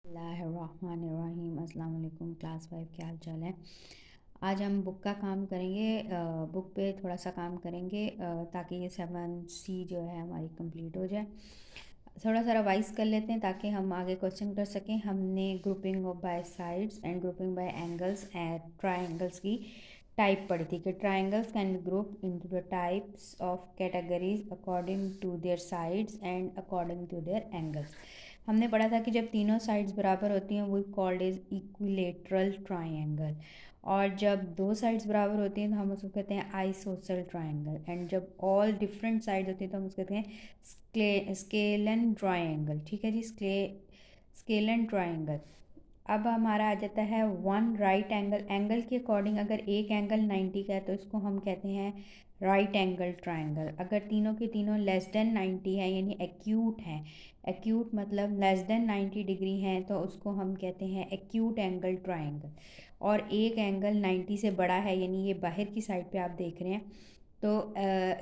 बिस्मिल्लाहिर्रहमानिर्रहीम। अस्सलाम वालेकुम क्लास 5, क्या हाल चाल है। आज हम बुक का काम करेंगे, बुक पे थोड़ा सा काम करेंगे ताकि ये 7C जो है हमारी कंप्लीट हो जाए। थोड़ा सा रिवाइज कर लेते हैं ताकि हम आगे क्वेश्चन कर सकें। हमने grouping of by sides and grouping by angles and triangles की टाइप पढ़ी थी कि triangles can be group into the types of categories according to their sides and according to their angles. हमने पढ़ा था कि जब तीनों साइड्स बराबर होती हैं वो कॉल्ड इज इक्विलेटरल ट्राइंगल, और जब दो साइड्स बराबर होती हैं तो हम उसको कहते हैं आइसोसेल ट्राइंगल, एंड जब ऑल डिफरेंट साइड्स होती हैं तो हम उसको कहते हैं स्केलन ट्राइंगल। ठीक है जी, स्केलन ट्राइंगल। अब हमारा आ जाता है वन राइट एंगल। एंगल के अकॉर्डिंग अगर एक एंगल 90 का है तो इसको हम कहते हैं राइट एंगल ट्राइंगल। अगर तीनों के तीनों लेस देन 90 है यानी एक्यूट हैं, एक्यूट मतलब लेस देन 90 डिग्री हैं, तो उसको हम कहते हैं एक्यूट एंगल ट्राइंगल। और एक एंगल 90 से बड़ा है यानी ये बाहर की साइड पे आप देख रहे हैं तो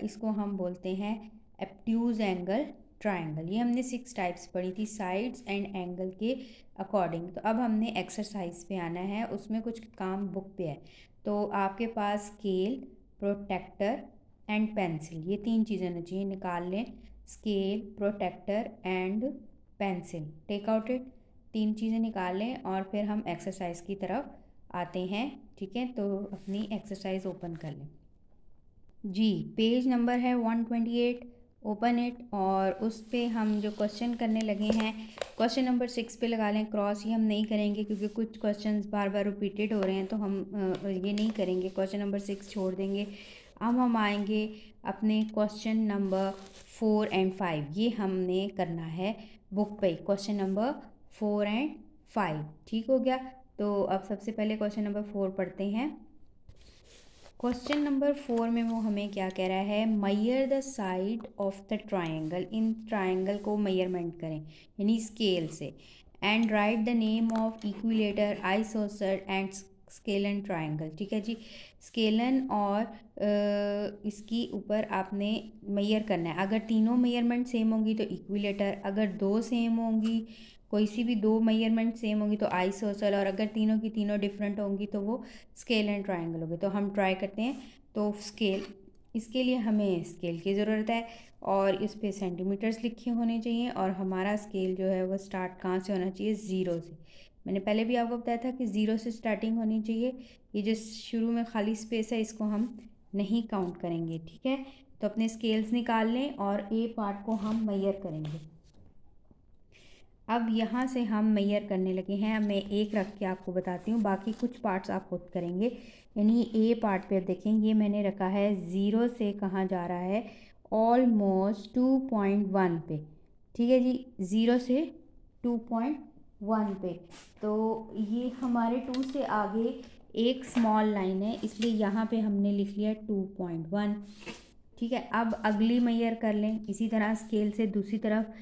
इसको हम बोलते हैं एब्ट्यूज एंगल ट्राइंगल। ये हमने 6 टाइप्स पढ़ी थी साइड्स एंड एंगल के अकॉर्डिंग। तो अब हमने एक्सरसाइज पे आना है, उसमें कुछ काम बुक पे है। तो आपके पास स्केल, प्रोटेक्टर एंड पेंसिल, ये 3 चीज़ें होनी चाहिए, निकाल लें। Scale, protector and pencil, take out it. 3 चीज़ें निकाल लें और फिर हम एक्सरसाइज की तरफ आते हैं। ठीक है, तो अपनी एक्सरसाइज ओपन कर लें जी। पेज नंबर है 128, ओपन इट। और उस पे हम जो क्वेश्चन करने लगे हैं, क्वेश्चन नंबर 6 पे लगा लें क्रॉस। ये हम नहीं करेंगे क्योंकि कुछ क्वेश्चंस बार बार रिपीटेड हो रहे हैं, तो हम ये नहीं करेंगे, क्वेश्चन नंबर 6 छोड़ देंगे। अब हम आएंगे अपने क्वेश्चन नंबर 4 एंड 5। ये हमने करना है बुक पे, क्वेश्चन नंबर 4 एंड 5। ठीक हो गया, तो अब सबसे पहले क्वेश्चन नंबर 4 पढ़ते हैं। क्वेश्चन नंबर 4 में वो हमें क्या कह रहा है, Maihar the side of the triangle. In triangle को मेयरमेंट करें यानी स्केल से, and right the name of equilateral, ISOCELL and scalene triangle. ठीक है जी, स्केलन और इसकी ऊपर आपने मेयर करना है। अगर तीनों मेयरमेंट सेम होंगी तो इक्विलेटर, अगर दो सेम होंगी, कोई सी भी दो मेयरमेंट सेम होंगी तो आइसोसेल, और अगर तीनों की तीनों डिफरेंट होंगी तो वो स्केल एंड ट्राइंगल होगी। तो हम ट्राई करते हैं। तो स्केल, इसके लिए हमें स्केल की ज़रूरत है और इस पे सेंटीमीटर्स लिखे होने चाहिए, और हमारा स्केल जो है वो स्टार्ट कहाँ से होना चाहिए, ज़ीरो से। मैंने पहले भी आपको बताया था कि ज़ीरो से स्टार्टिंग होनी चाहिए। ये जो शुरू में खाली स्पेस है इसको हम नहीं काउंट करेंगे। ठीक है, तो अपने स्केल्स निकाल लें और ए पार्ट को हम मेयर करेंगे। अब यहाँ से हम मेयर करने लगे हैं। अब मैं एक रख के आपको बताती हूँ, बाकी कुछ पार्ट्स आप खुद करेंगे। यानी ए पार्ट पे देखें, ये मैंने रखा है ज़ीरो से कहाँ जा रहा है, ऑलमोस्ट 2.1 पे। ठीक है जी, ज़ीरो से 2.1 पे। तो ये हमारे 2 से आगे एक स्मॉल लाइन है, इसलिए यहाँ पे हमने लिख लिया 2.1। ठीक है, अब अगली मेयर कर लें। इसी तरह स्केल से दूसरी तरफ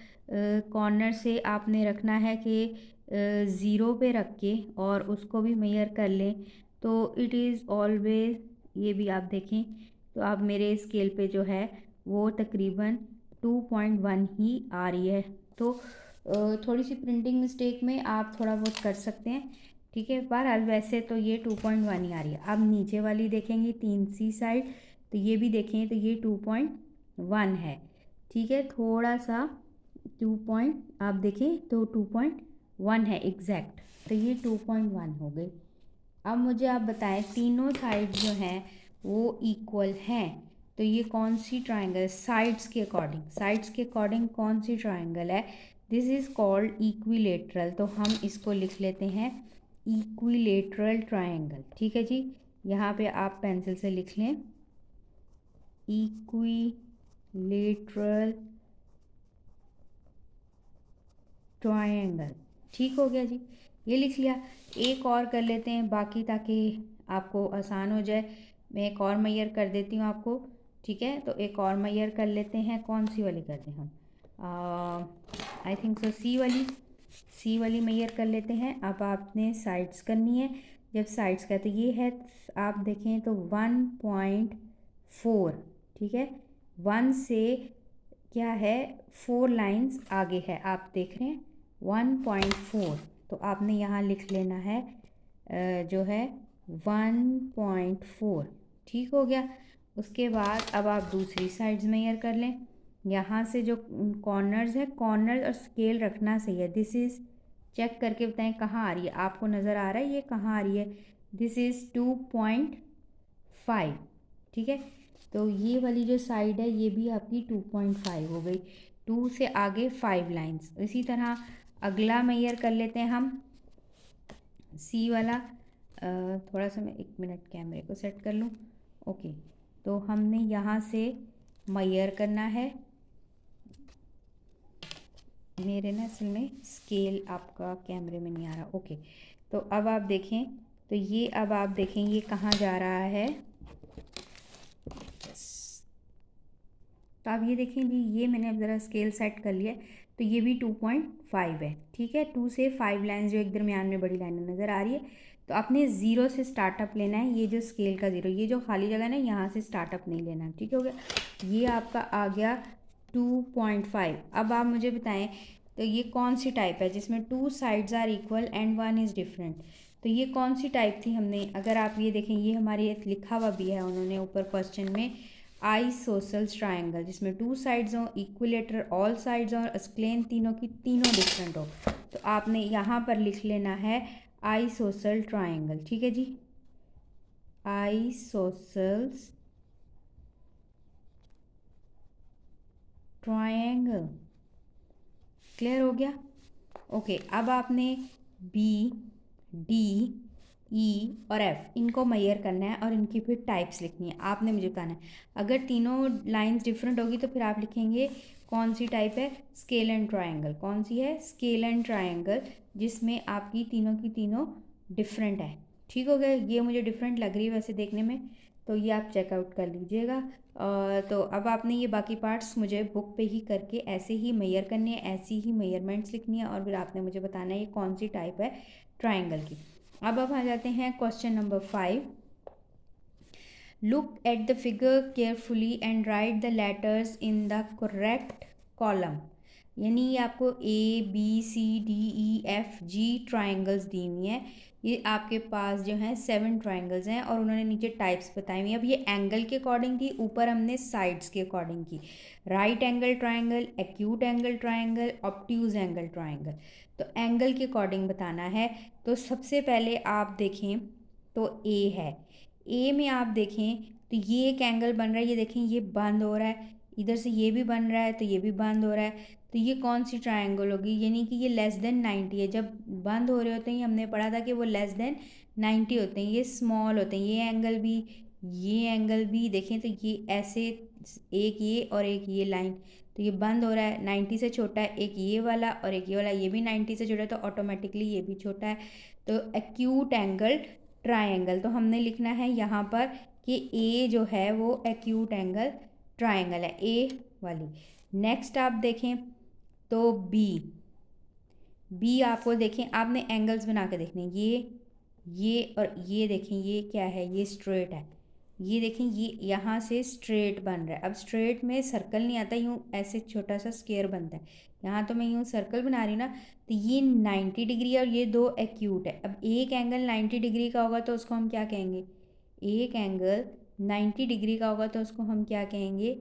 कॉर्नर से आपने रखना है कि ज़ीरो पे रख के और उसको भी मेयर कर लें। तो इट इज़ ऑलवेज, ये भी आप देखें तो आप मेरे स्केल पे जो है वो तकरीबन 2.1 ही आ रही है। तो थोड़ी सी प्रिंटिंग मिस्टेक में आप थोड़ा बहुत कर सकते हैं। ठीक है, बहरहाल वैसे तो ये 2.1 ही आ रही है। अब नीचे वाली देखेंगे 3C साइड, तो ये भी देखें तो ये 2.1 है। ठीक है, थोड़ा सा 2 आप देखें तो 2.1 है एग्जैक्ट, तो ये 2.1 हो गई। अब मुझे आप बताएं, तीनों साइड जो हैं वो इक्वल हैं, तो ये कौन सी ट्राइंगल, साइड्स के अकॉर्डिंग, साइड्स के अकॉर्डिंग कौन सी ट्राइंगल है, दिस इज़ कॉल्ड इक्विलेटरल। तो हम इसको लिख लेते हैं इक्विलेटरल ट्राइंगल। ठीक है जी, यहाँ पे आप पेंसिल से लिख लें इक्विलेटरल ट्रायंगल। ठीक हो गया जी, ये लिख लिया। एक और कर लेते हैं बाकी ताकि आपको आसान हो जाए। मैं एक और मेयर कर देती हूँ आपको। ठीक है, तो एक और मेयर कर लेते हैं। कौन सी वाली करते हैं हम, आई थिंक सो सी वाली मेयर कर लेते हैं। अब आपने साइड्स करनी है। जब साइड्स का तो ये है, आप देखें तो 1.4। ठीक है, 1 से क्या है 4 लाइंस आगे है, आप देख रहे हैं 1.4। तो आपने यहाँ लिख लेना है जो है 1.4। ठीक हो गया। उसके बाद अब आप दूसरी साइड्स मेजर कर लें। यहाँ से जो कॉर्नर्स है, कॉर्नर और स्केल रखना सही है। दिस इज़, चेक करके बताएं कहाँ आ रही है, आपको नज़र आ रहा है ये कहाँ आ रही है। This is 2.5। ठीक है, तो ये वाली जो साइड है ये भी आपकी 2.5 हो गई। 2 से आगे 5 लाइंस। इसी तरह अगला मेजर कर लेते हैं हम, सी वाला। थोड़ा सा मैं 1 मिनट कैमरे को सेट कर लूँ। ओके, तो हमने यहाँ से मेजर करना है। मेरे ना असल में स्केल आपका कैमरे में नहीं आ रहा। ओके, तो अब आप देखें, तो ये अब आप देखें ये कहाँ जा रहा है। तो आप ये देखें जी, ये मैंने अब ज़रा स्केल सेट कर लिया, तो ये भी 2.5 है। ठीक है, 2 से 5 लाइन्स जो एक दरमियान में बड़ी लाइन नज़र आ रही है। तो आपने ज़ीरो से स्टार्टअप लेना है। ये जो स्केल का ज़ीरो, ये जो खाली जगह है ना, यहाँ से स्टार्टअप नहीं लेना है। ठीक हो गया, ये आपका आ गया 2.5। अब आप मुझे बताएं, तो ये कौन सी टाइप है जिसमें 2 sides are equal and 1 is different. तो ये कौन सी टाइप थी हमने, अगर आप ये देखें, ये हमारे लिखा हुआ भी है उन्होंने ऊपर क्वेश्चन में, आइसोसेल्स ट्रायंगल, जिसमें 2 साइड्स हों, इक्विलेटर ऑल साइड्स और स्क्लेन तीनों की तीनों डिफरेंट हो। तो आपने यहाँ पर लिख लेना है आइसोसेल ट्रायंगल। ठीक है जी, आइसोसेल्स ट्रायंगल। क्लियर हो गया। ओके, अब आपने बी, डी, ई और एफ इनको मेजर करना है और इनकी फिर टाइप्स लिखनी है। आपने मुझे बताना है, अगर तीनों लाइंस डिफरेंट होगी तो फिर आप लिखेंगे कौन सी टाइप है, स्केल एंड ट्रायंगल। कौन सी है, स्केल एंड ट्रायंगल, जिसमें आपकी तीनों की तीनों डिफरेंट है। ठीक हो गया, ये मुझे डिफरेंट लग रही है वैसे देखने में, तो ये आप चेकआउट कर लीजिएगा। तो अब आपने ये बाकी पार्ट्स मुझे बुक पे ही करके ऐसे ही मेजर करने हैं, ऐसी ही मेजरमेंट्स लिखनी है और फिर आपने मुझे बताना है ये कौन सी टाइप है ट्रायंगल की। अब आ जाते हैं question number 5। Look at the figure carefully and right the letters in the correct column. यानी ये आपको ABCDEFG ट्राइंगल्स दी हुई हैं। ये आपके पास जो हैं 7 ट्राइंगल्स हैं और उन्होंने नीचे टाइप्स बताई हुई हैं। अब ये एंगल के अकॉर्डिंग थी, ऊपर हमने साइड्स के अकॉर्डिंग की। Right angle triangle, acute angle triangle, obtuse angle triangle. तो एंगल के अकॉर्डिंग बताना है। तो सबसे पहले आप देखें तो ए है। ए में आप देखें तो ये एक एंगल बन रहा है, ये देखें ये बंद हो रहा है, इधर से ये भी बन रहा है तो ये भी बंद हो रहा है। तो ये कौन सी ट्रायंगल होगी, यानी कि ये लेस देन 90 है। जब बंद हो रहे होते हैं हमने पढ़ा था कि वो लेस देन 90 होते हैं, ये स्मॉल होते हैं। ये एंगल भी देखें तो ये ऐसे, एक ये और एक ये लाइन, तो ये बंद हो रहा है, 90 से छोटा है। एक ये वाला और एक ये वाला, ये भी 90 से छोटा है, तो ऑटोमेटिकली ये भी छोटा है। तो एक्यूट एंगल ट्रायंगल, तो हमने लिखना है यहाँ पर कि ए जो है वो एक्यूट एंगल ट्रायंगल है, ए वाली। नेक्स्ट आप देखें तो बी आपको देखें, आपने एंगल्स बना के देखने, ये और ये देखें, ये क्या है, ये स्ट्रेट है। ये देखें ये यहाँ से स्ट्रेट बन रहा है। अब स्ट्रेट में सर्कल नहीं आता, यूँ ऐसे छोटा सा स्क्वायर बनता है। यहाँ तो मैं यूँ सर्कल बना रही हूँ ना, तो ये 90 डिग्री और ये दो एक्यूट है। अब एक एंगल 90 डिग्री का होगा तो उसको हम क्या कहेंगे, एक एंगल 90 डिग्री का होगा तो उसको हम क्या कहेंगे,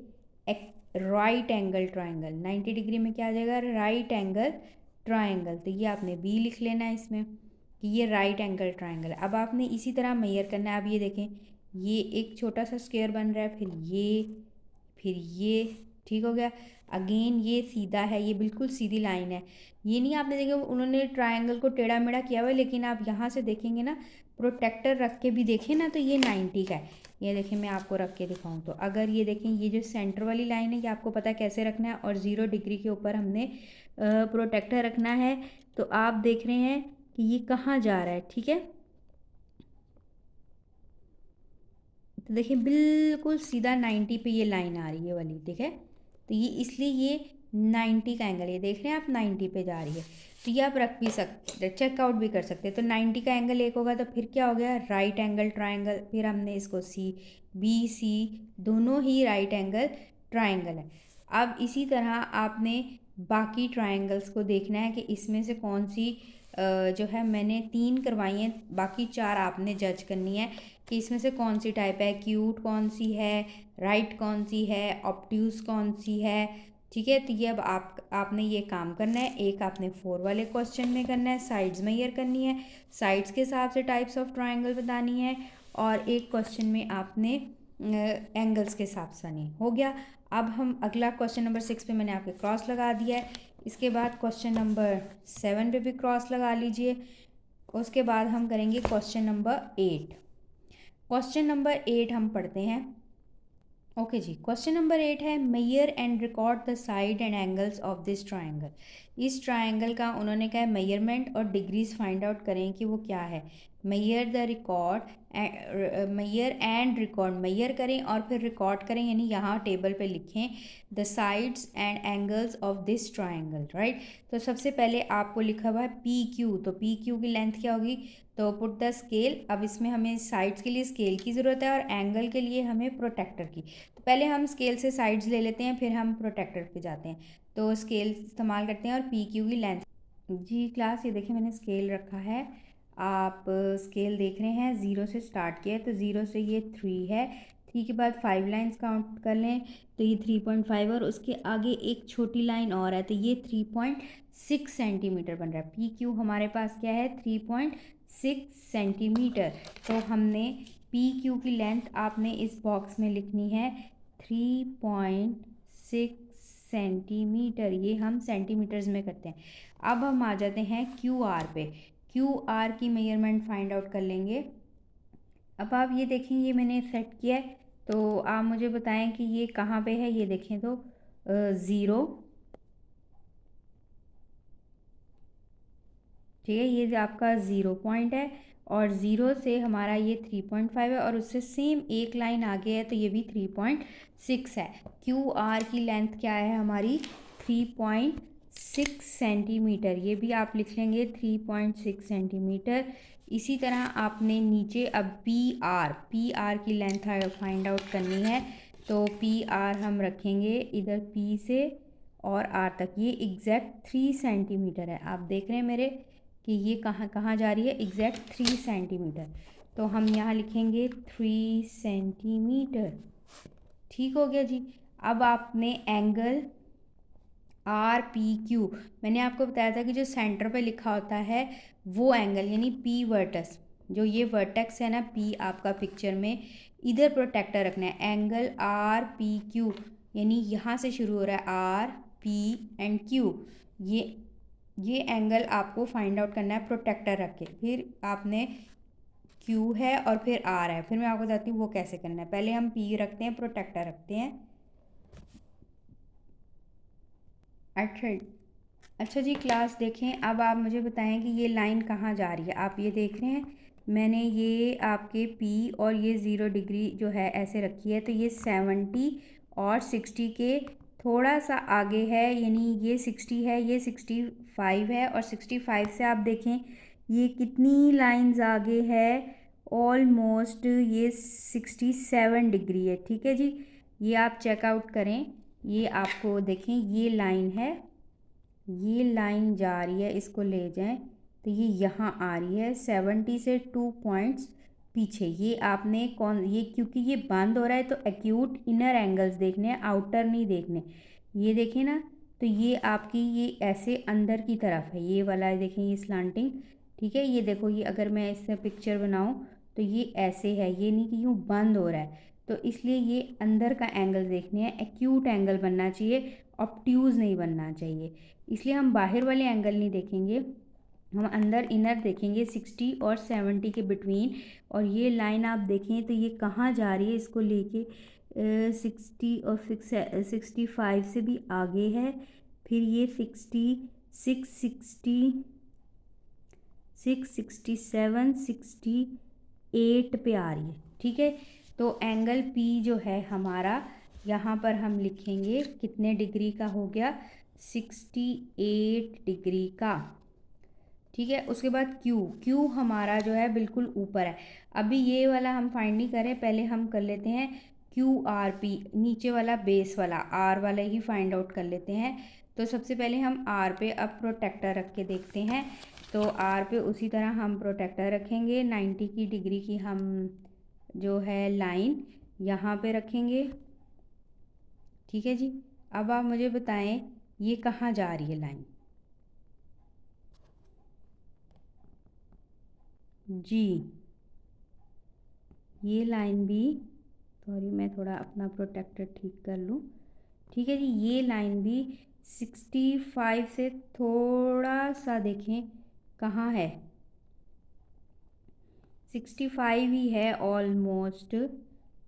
राइट एंगल ट्राइंगल। 90 डिग्री में क्या आ जाएगा, राइट एंगल ट्राइंगल। तो ये आपने बी लिख लेना है इसमें कि ये राइट एंगल ट्राइंगल है। अब आपने इसी तरह मेजर करना है। अब ये देखें, ये एक छोटा सा स्क्वायर बन रहा है, फिर ये ठीक हो गया। अगेन ये सीधा है, ये बिल्कुल सीधी लाइन है। ये नहीं आपने देखा उन्होंने ट्रायंगल को टेढ़ा मेढ़ा किया हुआ है, लेकिन आप यहाँ से देखेंगे ना, प्रोटेक्टर रख के भी देखें ना, तो ये 90 का है। ये देखें मैं आपको रख के दिखाऊं तो, अगर ये देखें ये जो सेंटर वाली लाइन है, ये आपको पता है कैसे रखना है, और 0 डिग्री के ऊपर हमने प्रोटेक्टर रखना है। तो आप देख रहे हैं कि ये कहाँ जा रहा है। ठीक है, तो देखिए बिल्कुल सीधा 90 पे ये लाइन आ रही है वाली, ठीक है। तो ये इसलिए ये 90 का एंगल, ये देख रहे हैं आप 90 पे जा रही है। तो ये आप रख भी सकते, चेकआउट भी कर सकते हैं। तो 90 का एंगल एक होगा तो फिर क्या हो गया, राइट एंगल ट्राइंगल। फिर हमने इसको BC दोनों ही राइट एंगल ट्राइंगल है। अब इसी तरह आपने बाकी ट्राइंगल्स को देखना है कि इसमें से कौन सी जो है मैंने 3 करवाई हैं, बाकी 4 आपने जज करनी है कि इसमें से कौन सी टाइप है, एक्यूट कौन सी है, राइट कौन सी है, ऑब्ट्यूज कौन सी है। ठीक है, तो ये अब आपने ये काम करना है। एक आपने 4 वाले क्वेश्चन में करना है, साइड्स मेजर करनी है, साइड्स के हिसाब से टाइप्स ऑफ ट्राइंगल बतानी है, और एक क्वेश्चन में आपने एंगल्स के हिसाब से नहीं हो गया। अब हम अगला क्वेश्चन नंबर 6 पे मैंने आपके क्रॉस लगा दिया है। इसके बाद क्वेश्चन नंबर 7 पे भी क्रॉस लगा लीजिए। उसके बाद हम करेंगे क्वेश्चन नंबर 8। क्वेश्चन नंबर 8 हम पढ़ते हैं। ओके जी, क्वेश्चन नंबर 8 है mayor and record the side and angles of this triangle. इस ट्राइंगल का उन्होंने कहा है मेयरमेंट और डिग्रीज फाइंड आउट करें कि वो क्या है। Mayor the record, mayor and record, mayor करें और फिर रिकॉर्ड करें, यानी यहाँ टेबल पे लिखें the sides and angles of this triangle, right. तो सबसे पहले आपको लिखा हुआ है पी क्यू, तो पी क्यू की लेंथ क्या होगी, तो पुट द स्केल। अब इसमें हमें साइड्स के लिए स्केल की ज़रूरत है और एंगल के लिए हमें प्रोटेक्टर की। तो पहले हम स्केल से साइड्स ले लेते हैं, फिर हम प्रोटेक्टर पे जाते हैं। तो स्केल इस्तेमाल करते हैं और पी क्यू की लेंथ। जी क्लास, ये देखिए मैंने स्केल रखा है, आप स्केल देख रहे हैं, 0 से स्टार्ट किया है, तो 0 से ये 3 है, 3 के बाद 5 लाइन्स काउंट कर लें तो ये 3.5, और उसके आगे एक छोटी लाइन और है, तो ये 3.6 सेंटीमीटर बन रहा है। पी क्यू हमारे पास क्या है, 3.6 सेंटीमीटर। तो हमने पी क्यू की लेंथ आपने इस बॉक्स में लिखनी है 3.6 सेंटीमीटर, ये हम सेंटीमीटर्स में करते हैं। अब हम आ जाते हैं क्यू आर पे, क्यू आर की मेजरमेंट फाइंड आउट कर लेंगे। अब आप ये देखें, ये मैंने सेट किया है, तो आप मुझे बताएं कि ये कहाँ पे है। ये देखें तो 0, ठीक है, ये आपका 0 पॉइंट है, और 0 से हमारा ये 3.5 है, और उससे सेम एक लाइन आगे है, तो ये भी 3.6 है। क्यू आर की लेंथ क्या है हमारी, 3.6 सेंटीमीटर, ये भी आप लिख लेंगे 3.6 सेंटीमीटर। इसी तरह आपने नीचे अब पी आर की लेंथ फाइंड आउट करनी है, तो पी आर हम रखेंगे इधर पी से और आर तक, ये एग्जैक्ट 3 सेंटीमीटर है। आप देख रहे हैं मेरे कि ये कहाँ कहाँ जा रही है, एग्जैक्ट 3 सेंटीमीटर, तो हम यहाँ लिखेंगे 3 सेंटीमीटर। ठीक हो गया जी। अब आपने एंगल आर पी क्यू, मैंने आपको बताया था कि जो सेंटर पे लिखा होता है वो एंगल, यानी पी वर्टेक्स, जो ये वर्टेक्स है ना पी आपका पिक्चर में, इधर प्रोटेक्टर रखना है। एंगल आर पी क्यू, यानी यहाँ से शुरू हो रहा है आर पी एंड क्यू, ये एंगल आपको फाइंड आउट करना है प्रोटेक्टर रख के। फिर आपने क्यू है और फिर आर है, फिर मैं आपको बताती हूँ वो कैसे करना है। पहले हम पी रखते हैं, प्रोटेक्टर रखते हैं। अच्छा, अच्छा जी क्लास देखें, अब आप मुझे बताएं कि ये लाइन कहाँ जा रही है। आप ये देख रहे हैं मैंने ये आपके P और ये 0 डिग्री जो है ऐसे रखी है, तो ये 70 और 60 के थोड़ा सा आगे है, यानी ये 60 है, ये 65 है, और 65 से आप देखें ये कितनी लाइंस आगे है, ऑलमोस्ट ये 67 डिग्री है। ठीक है जी, ये आप चेकआउट करें, ये आपको देखें ये लाइन है, ये लाइन जा रही है, इसको ले जाएं तो ये यहाँ आ रही है 70 से 2 पॉइंट्स पीछे। ये आपने कौन, ये क्योंकि ये बंद हो रहा है तो एक्यूट इनर एंगल्स देखने हैं, आउटर नहीं देखने। ये देखें ना, तो ये आपकी ये ऐसे अंदर की तरफ है, ये वाला देखें, ये स्लांटिंग। ठीक है, ये देखो, ये अगर मैं इससे पिक्चर बनाऊँ तो ये ऐसे है, ये नहीं कि यूँ बंद हो रहा है, तो इसलिए ये अंदर का एंगल देखने हैं, एक्यूट एंगल बनना चाहिए, ऑब्ट्यूज़ नहीं बनना चाहिए। इसलिए हम बाहर वाले एंगल नहीं देखेंगे, हम अंदर इनर देखेंगे 60 और 70 के बिटवीन। और ये लाइन आप देखें तो ये कहाँ जा रही है, इसको लेके 60 और 65 से भी आगे है, फिर ये 66, 67, 68 पे आ रही है। ठीक है, तो एंगल P जो है हमारा, यहाँ पर हम लिखेंगे कितने डिग्री का हो गया, 68 डिग्री का। ठीक है, उसके बाद Q हमारा जो है बिल्कुल ऊपर है। अभी ये वाला हम फाइंड नहीं करें, पहले हम कर लेते हैं QRP, नीचे वाला बेस वाला R वाला ही फाइंड आउट कर लेते हैं। तो सबसे पहले हम R पे अब प्रोटेक्टर रख के देखते हैं तो आर पे उसी तरह हम प्रोटेक्टर रखेंगे, 90 की डिग्री की हम जो है लाइन यहाँ पे रखेंगे। ठीक है जी। अब आप मुझे बताएं ये कहाँ जा रही है लाइन? जी, ये लाइन भी, सॉरी मैं थोड़ा अपना प्रोटेक्टर ठीक कर लूँ। ठीक है जी, ये लाइन भी 65 से थोड़ा सा देखें कहाँ है, 65 ही है ऑलमोस्ट।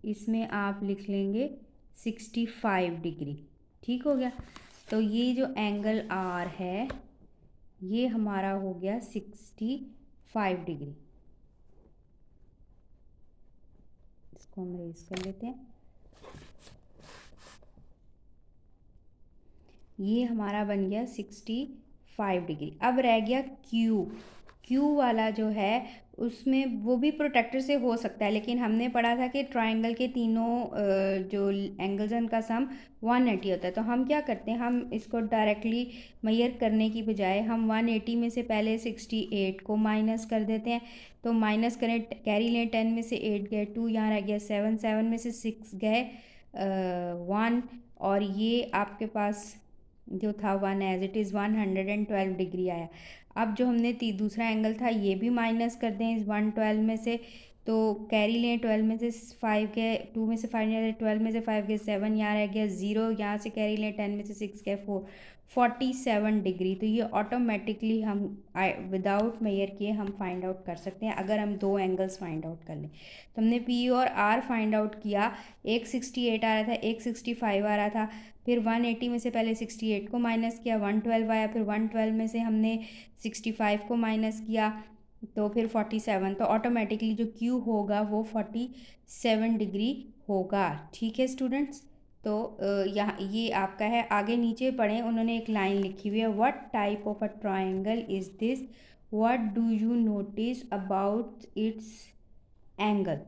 इसमें आप लिख लेंगे 65 डिग्री। ठीक हो गया। तो ये जो एंगल आर है ये हमारा हो गया 65 डिग्री। इसको हम रेज कर लेते हैं। ये हमारा बन गया 65 डिग्री। अब रह गया क्यू वाला जो है उसमें वो भी प्रोटेक्टर से हो सकता है, लेकिन हमने पढ़ा था कि ट्रायंगल के तीनों जो एंगल्स हैं उनका सम 180 होता है। तो हम क्या करते हैं, हम इसको डायरेक्टली मेजर करने की बजाय हम 180 में से पहले 68 को माइनस कर देते हैं। तो माइनस करें, कैरी लें, 10 में से 8 गए 2, यहाँ रह गया 7, 7 में से 6 गए 1, और ये आपके पास जो था 1 एज इट इज़ 112 डिग्री आया। अब जो हमने दूसरा एंगल था ये भी माइनस कर दें इस 112 में से, तो कैरी लें, 12 में से 5 गए, 2 में से 5 गए, 12 में से 5 गए 7, यहाँ रह गया 0, यहाँ से कैरी लें, 10 में से 6 गए 4, 47 डिग्री। तो ये ऑटोमेटिकली हम विदाउट मेजर किए हम फाइंड आउट कर सकते हैं अगर हम दो एंगल्स फाइंड आउट कर लें। तो हमने पी और आर फाइंड आउट किया, एक 68 आ रहा था, एक 65 आ रहा था। फिर 180 में से पहले 68 को माइनस किया, 112 आया, फिर 112 में से हमने 65 को माइनस किया, तो फिर 47। तो ऑटोमेटिकली जो क्यू होगा वो 47 डिग्री होगा। ठीक है स्टूडेंट्स। तो यहाँ ये आपका है। आगे नीचे पढ़ें, उन्होंने एक लाइन लिखी हुई है, what type of a triangle is this, what do you notice about it's angle.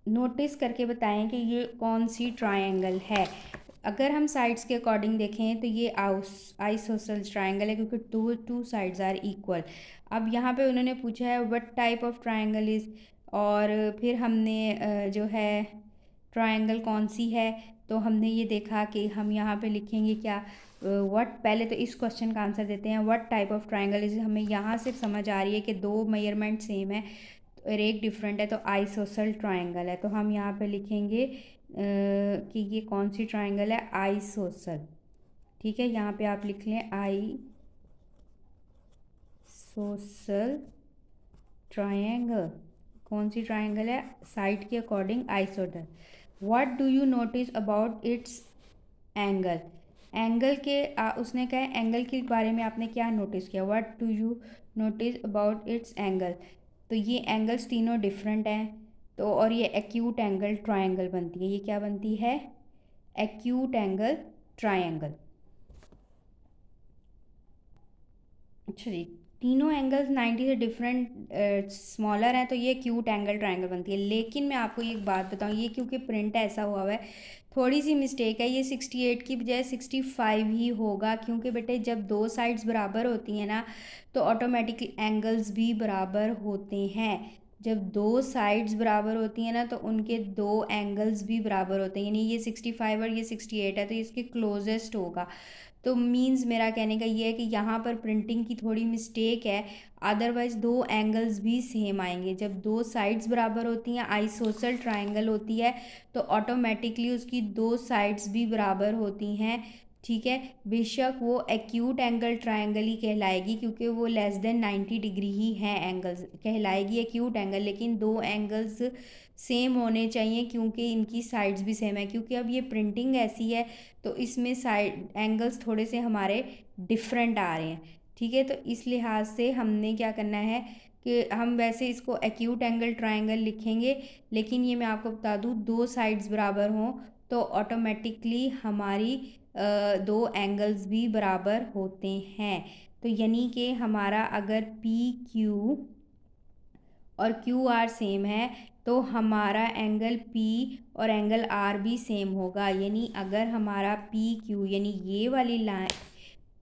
Notice करके बताएं कि ये कौन सी ट्रायंगल है। अगर हम साइड्स के अकॉर्डिंग देखें तो ये आइसोसेल्स ट्रायंगल है, क्योंकि टू साइड्स आर इक्वल। अब यहाँ पे उन्होंने पूछा है what type of triangle is, और फिर हमने जो है ट्रायंगल कौन सी है, तो हमने ये देखा कि हम यहाँ पे लिखेंगे क्या, व्हाट, पहले तो इस क्वेश्चन का आंसर देते हैं, what type of triangle is. हमें यहाँ से समझ आ रही है कि दो मेजरमेंट सेम है और एक डिफरेंट है, तो आइसोसेल ट्रायंगल है। तो हम यहाँ पे लिखेंगे कि ये कौन सी ट्रायंगल है, आइसोसेल। ठीक है, यहाँ पे आप लिख लें आइसोसेल ट्रायंगल। कौन सी ट्रायंगल है, साइड के according ISOCELL. What do you notice about it's angle. Angle के उसने कहा एंगल के बारे में आपने क्या नोटिस किया, what do you notice about it's angle. तो ये एंगल्स तीनों डिफरेंट हैं, तो और ये एक्यूट एंगल ट्रायंगल बनती है। ये क्या बनती है, एक्यूट एंगल ट्रायंगल। अच्छा जी, तीनों एंगल्स 90 से डिफरेंट स्मॉलर हैं, तो ये एक्यूट एंगल ट्रायंगल बनती है। लेकिन मैं आपको एक बात बताऊं, ये क्योंकि प्रिंट ऐसा हुआ है, थोड़ी सी मिस्टेक है, ये 68 की बजाय 65 ही होगा, क्योंकि बेटे जब दो साइड्स बराबर होती हैं ना तो ऑटोमेटिकली एंगल्स भी बराबर होते हैं। जब दो साइड्स बराबर होती हैं ना तो उनके दो एंगल्स भी बराबर होते हैं, यानी ये 65 और ये 68 है तो इसके क्लोजेस्ट होगा। तो मीन्स मेरा कहने का ये है कि यहाँ पर प्रिंटिंग की थोड़ी मिस्टेक है, अदरवाइज़ दो एंगल्स भी सेम आएंगे। जब दो साइड्स बराबर होती हैं, आइसोसेल ट्रायंगल होती है, तो ऑटोमेटिकली उसकी दो साइड्स भी बराबर होती हैं। ठीक है, बेशक वो एक्यूट एंगल ट्रायंगल ही कहलाएगी, क्योंकि वो लेस देन 90 डिग्री ही है एंगल्स, कहलाएगी एक्यूट एंगल। लेकिन दो एंगल्स सेम होने चाहिए क्योंकि इनकी साइड्स भी सेम है, क्योंकि अब ये प्रिंटिंग ऐसी है तो इसमें साइड एंगल्स थोड़े से हमारे डिफरेंट आ रहे हैं। ठीक है, तो इस लिहाज से हमने क्या करना है कि हम वैसे इसको एक्यूट एंगल ट्रायंगल लिखेंगे, लेकिन ये मैं आपको बता दूँ दो साइड्स बराबर हों तो ऑटोमेटिकली हमारी दो एंगल्स भी बराबर होते हैं। तो यानी कि हमारा अगर पी क्यू और क्यू आर सेम है तो हमारा एंगल पी और एंगल आर भी सेम होगा। यानी अगर हमारा पी क्यू यानी ये वाली लाइन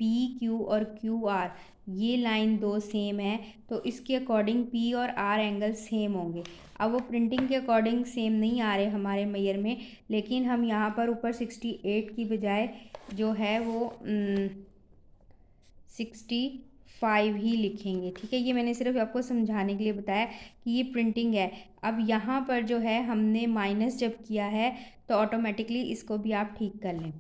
पी क्यू और क्यू आर ये लाइन दो सेम है, तो इसके अकॉर्डिंग पी और आर एंगल सेम होंगे। अब वो प्रिंटिंग के अकॉर्डिंग सेम नहीं आ रहे हमारे मेयर में, लेकिन हम यहाँ पर ऊपर 68 की बजाय जो है वो 65 ही लिखेंगे। ठीक है, ये मैंने सिर्फ आपको समझाने के लिए बताया कि ये प्रिंटिंग है। अब यहाँ पर जो है हमने माइनस जब किया है तो ऑटोमेटिकली इसको भी आप ठीक कर लें।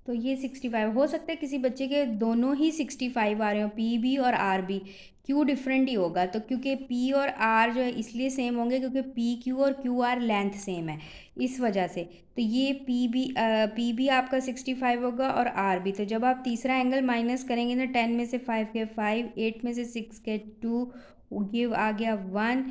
तो ये 65 हो सकता है किसी बच्चे के दोनों ही 65 आ रहे हो, पी भी और आर भी। क्यू डिफरेंट ही होगा, तो क्योंकि पी और आर जो है इसलिए सेम होंगे क्योंकि पी क्यू और क्यू आर लेंथ सेम है, इस वजह से। तो ये पी भी आपका 65 होगा और आर भी। तो जब आप तीसरा एंगल माइनस करेंगे ना, 10 में से 5 गए 5, 8 में से 6 गए 2, ये आ गया 1,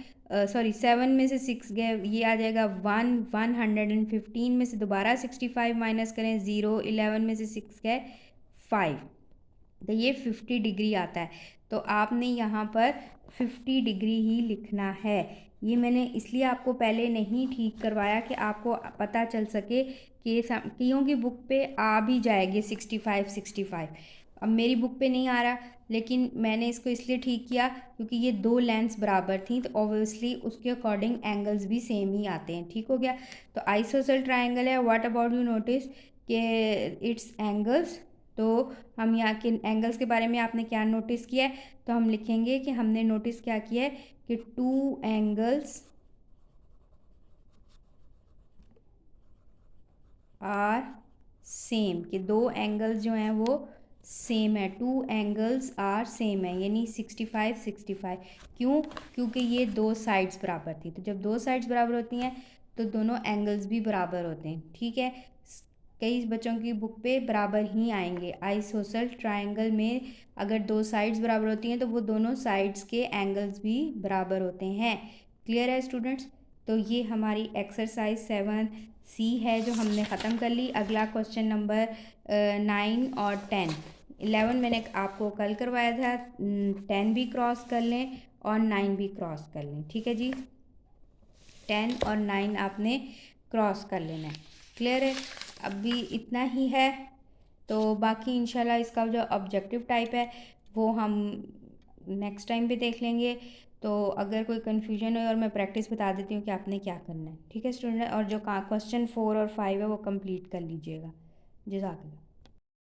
सॉरी 7 में से 6 गए, ये आ जाएगा 1, 115 में से दोबारा 65 माइनस करें 0, 11 में से 6 गए 5, तो ये 50 डिग्री आता है। तो आपने यहाँ पर 50 डिग्री ही लिखना है। ये मैंने इसलिए आपको पहले नहीं ठीक करवाया कि आपको पता चल सके कि कईयों की बुक पे आ भी जाएगी 65। अब मेरी बुक पे नहीं आ रहा, लेकिन मैंने इसको इसलिए ठीक किया क्योंकि ये दो लेंथ्स बराबर थी, तो ऑब्वियसली उसके अकॉर्डिंग एंगल्स भी सेम ही आते हैं। ठीक हो गया। तो आइसोसेल ट्राइंगल है, व्हाट अबाउट यू नोटिस कि इट्स एंगल्स। तो हम यहाँ के एंगल्स के बारे में आपने क्या नोटिस किया है, तो हम लिखेंगे कि हमने नोटिस क्या किया है कि टू एंगल्स आर सेम, कि दो एंगल्स जो हैं वो सेम है, टू एंगल्स आर सेम है, यानी 65। क्यों? क्योंकि ये दो साइड्स बराबर थी। तो जब दो साइड्स बराबर होती हैं तो दोनों एंगल्स भी बराबर होते हैं। ठीक है, कई बच्चों की बुक पे बराबर ही आएंगे। आइसोसेल ट्रायंगल में अगर दो साइड्स बराबर होती हैं तो वो दोनों साइड्स के एंगल्स भी बराबर होते हैं। क्लियर है स्टूडेंट्स? तो ये हमारी एक्सरसाइज 7C है जो हमने ख़त्म कर ली। अगला क्वेश्चन नंबर 9 और 10। 11 मैंने आपको कल करवाया था, 10 भी क्रॉस कर लें और 9 भी क्रॉस कर लें। ठीक है जी, 10 और 9 आपने क्रॉस कर लेना है। क्लियर है? अभी इतना ही है, तो बाकी इंशाल्लाह इसका जो ऑब्जेक्टिव टाइप है वो हम नेक्स्ट टाइम भी देख लेंगे। तो अगर कोई कन्फ्यूजन हो और मैं प्रैक्टिस बता देती हूँ कि आपने क्या करना है। ठीक है स्टूडेंट, और जो क्वेश्चन 4 और 5 है वो कंप्लीट कर लीजिएगा। जज़ाकल्लाह।